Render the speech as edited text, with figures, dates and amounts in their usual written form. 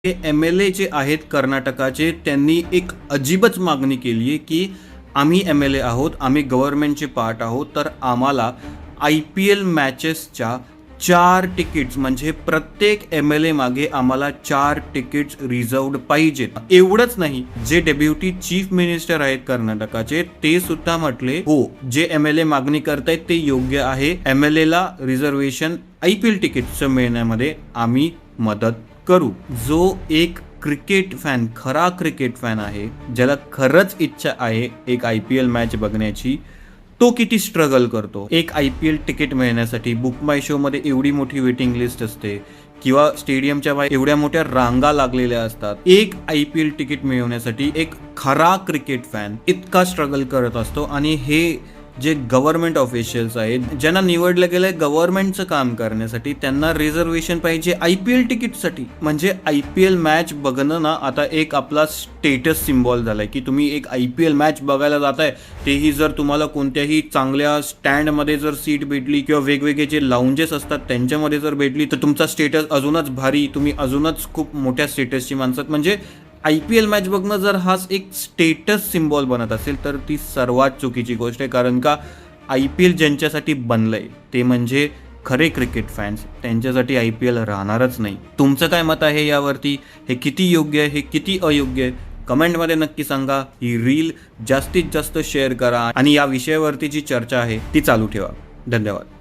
हे एम-एल-ए जे आहेत कर्नाटकाचे त्यांनी एक अजीबच मागणी केली आहे, की आम्ही एम-एल-ए आहोत, आम्ही गव्हर्नमेंटचे पार्ट आहोत, तर आम्हाला IPL मॅचेसच्या 4 तिकीट्स म्हणजे प्रत्येक एम-एल-ए मागे आम्हाला 4 तिकीट्स रिझर्व्ड पाहिजेत. एवढंच नाही, जे डेप्युटी चीफ मिनिस्टर आहेत कर्नाटकाचे ते सुद्धा म्हटले, हो जे एम-एल-ए मागणी करतायत ते योग्य आहे. एम-एल-एला रिझर्वेशन IPL तिकीट्सचं मिळण्यामध्ये आम्ही मदत करू. जो एक क्रिकेट फॅन, खरा क्रिकेट फॅन आहे, ज्याला खरंच इच्छा आहे एक IPL मॅच बघण्याची, तो किती स्ट्रगल करतो. एक IPL तिकीट मिळण्यासाठी बुक माय शो मध्ये एवढी मोठी वेटिंग लिस्ट असते किंवा स्टेडियमच्या बाहेर एवढ्या मोठ्या रांगा लागलेल्या असतात. एक IPL तिकीट मिळवण्यासाठी एक खरा क्रिकेट फॅन इतका स्ट्रगल करत असतो. आणि हे जे गव्हर्नमेंट ऑफिशियल्स आहेत, ज्यांना निवडलं गेलंय गव्हर्नमेंटचं काम करण्यासाठी, त्यांना रिझर्वेशन पाहिजे IPL तिकीटसाठी. म्हणजे IPL मॅच बघणं ना आता एक आपला स्टेटस सिम्बॉल झालाय, की तुम्ही एक IPL मॅच बघायला जाताय, तेही जर तुम्हाला कोणत्याही चांगल्या स्टँडमध्ये जर सीट भेटली किंवा वेगवेगळे जे लाउंजेस असतात त्यांच्यामध्ये जर भेटली, तर तुमचा स्टेटस अजूनच भारी, तुम्ही अजूनच खूप मोठ्या स्टेटसची माणसं. म्हणजे IPL मॅच बघणं जर हाच एक स्टेटस सिम्बॉल बनत असेल तर ती सर्वात चुकीची गोष्ट आहे. कारण का IPL ज्यांच्यासाठी बनलंय ते म्हणजे खरे क्रिकेट फॅन्स, त्यांच्यासाठी IPL राहणारच नाही. तुमचं काय मत आहे यावरती? हे किती योग्य आहे, हे किती अयोग्य आहे, कमेंटमध्ये नक्की सांगा. ही रील जास्तीत जास्त शेअर करा आणि या विषयावरती जी चर्चा आहे ती चालू ठेवा. धन्यवाद.